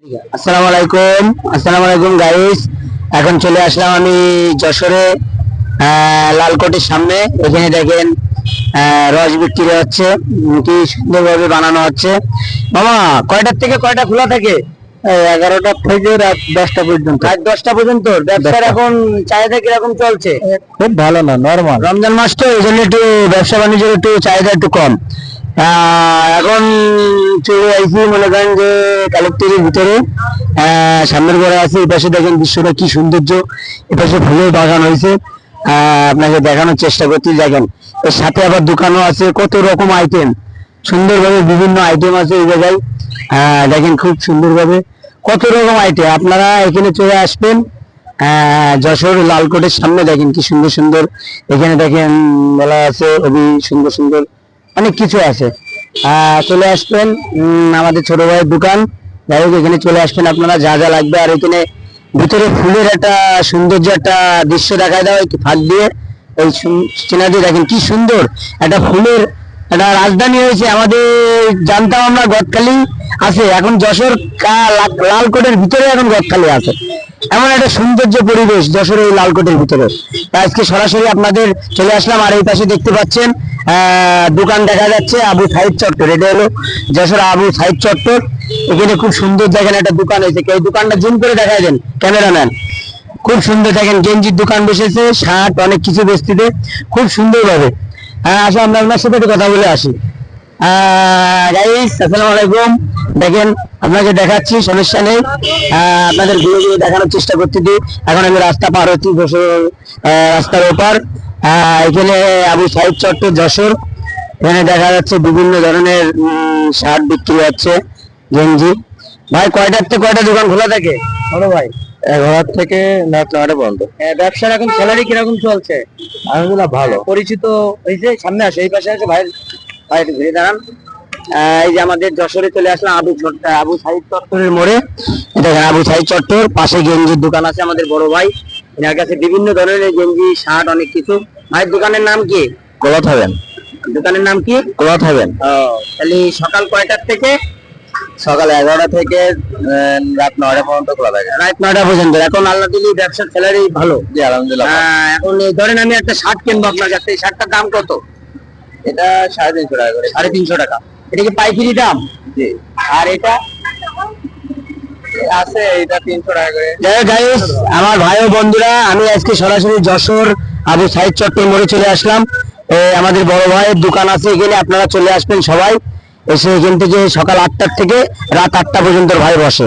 আসসালামু আলাইকুম। গাইস, এখন চলে আসলাম আমি যশোরে লালকোটের সামনে। এখানে দেখেন রস বিক্রি হচ্ছে, কি সুন্দরভাবে বানানো হচ্ছে। মামা, কয়টার থেকে কয়টা খোলা থাকে? 11টা থেকে রাত 10টা পর্যন্ত। রাত 10টা পর্যন্ত। ব্যবসার এখন চাহিদা কিরকম চলছে? খুব ভালো না, নরমাল। রমজান মাস তো, এই জন্য একটু ব্যবসা বাণিজ্যের একটু চাহিদা একটু কম। এখন চলে আইছি মনে করেন যে কালেক্টরের ভিতরে, সামনের ঘরে আছে। এই পাশে দেখেন দৃশ্যটা কি সৌন্দর্য, এ পাশে ফুলের বাগান হয়েছে। আপনাকে দেখানোর চেষ্টা করছি। দেখেন এর সাথে আবার দোকানও আছে, কত রকম আইটেম, সুন্দরভাবে বিভিন্ন আইটেম আছে এই জায়গায়। দেখেন খুব সুন্দরভাবে কত রকম আইটেম। আপনারা এখানে চলে আসবেন। যশোর লালকোটের সামনে দেখেন কি সুন্দর সুন্দর, এখানে দেখেন মেলা আছে, খুবই সুন্দর সুন্দর অনেক কিছু আছে। চলে আসবেন, আমাদের ছোট ভাইয়ের দোকান। যাই হোক, এখানে চলে আসবেন আপনারা, যা যা লাগবে। আর এখানে ভিতরে ফুলের একটা সৌন্দর্য, একটা দৃশ্য দেখায় দাও একটু ফাঁক দিয়ে। এই চেনাটি দেখেন কি সুন্দর, একটা ফুলের একটা রাজধানী হয়েছে আমাদের। জানতাম আমরা গদখালি আছে, এখন যশোর লালকোটের ভিতরে এখন গদখালি আছে। এমন একটা সৌন্দর্য পরিবেশ যশোরের এই লালকোটের ভিতরে। আজকে সরাসরি আপনাদের চলে আসলাম। আর এই পাশে দেখতে পাচ্ছেন দোকান দেখা যাচ্ছে আবু সাইদ চত্বর। এটা হলো যশোর আবু সাইদ চত্বর। এখানে খুব সুন্দর দেখেন একটা দোকান হয়েছে। এই দোকানটা জুম করে দেখায় দেন ক্যামেরাম্যান। খুব সুন্দর দেখেন গেঞ্জির দোকান বসেছে, শার্ট অনেক কিছু বেচতে খুব সুন্দর ভাবে। আসো আমরা আপনার সাথে একটু কথা বলে আসি। গাইস, আসসালামু আলাইকুম। দেখেন আপনাকে দেখাচ্ছি, সমস্যা নেই। আপনাদের ঘুরে ঘুরে দেখানোর চেষ্টা করতে দিই। এখন আমি রাস্তা পার হচ্ছি যশোর রাস্তার ওপার। এখানে আবু সাইদ চত্বর যশোর। এখানে দেখা যাচ্ছে বিভিন্ন ধরনের শার্ট বিক্রি হচ্ছে, গেঞ্জি। ভাই, কয়টার থেকে কয়টা দোকান খোলা থাকে বড় ভাই? 11 থেকে রাত 9টা পর্যন্ত। ব্যবসার এখন স্যালারি কিরকম চলছে? আলহামদুলিল্লাহ ভালো। পরিচিত হয়েছে, সামনে আসে, এই পাশে আছে ভাই। ভাই একটু ঘুরে দাঁড়ান। এই যে আমাদের যশোরে চলে আসলাম আবু সাইদ চত্বরের মোড়ে। দেখেন আবু সাইদ চত্বর, পাশে গেঞ্জির দোকান আছে আমাদের বড় ভাই। এনার কাছে বিভিন্ন ধরনের গেঞ্জি, শার্ট অনেক কিছু। ভাইয়ের দোকানের নাম কি? ক্লথ হবেন। দোকানের নাম কি? ক্লথ হবেন। তাহলে সকাল কয়টার থেকে? সকাল 11টা থেকে রাত 9টা পর্যন্ত খোলা থাকে। রাত 9টা পর্যন্ত। এখন আল্লাহ দিলি ব্যবসার স্যালারি ভালো। জি আলহামদুলিল্লাহ। এখন এই ধরেন আমি একটা শার্ট কিনবো আপনার কাছে, এই শার্টটার দাম কত? এটা 350 টাকা করে। 350 টাকা। এটা কি পাইকারি দাম? জি। আর এটা আছে, এটা 300 টাকা করে। গাইস, আমার ভাই ও বন্ধুরা, আমি আজকে সরাসরি যশোর আবু সাইদ চত্বর মোড়ে চলে আসলাম। আমাদের বড় ভাইয়ের দোকান আছে এখানে, আপনারা চলে আসবেন সবাই। এসে এখান থেকে সকাল 8টা থেকে রাত 8টা পর্যন্ত ভাই বসে।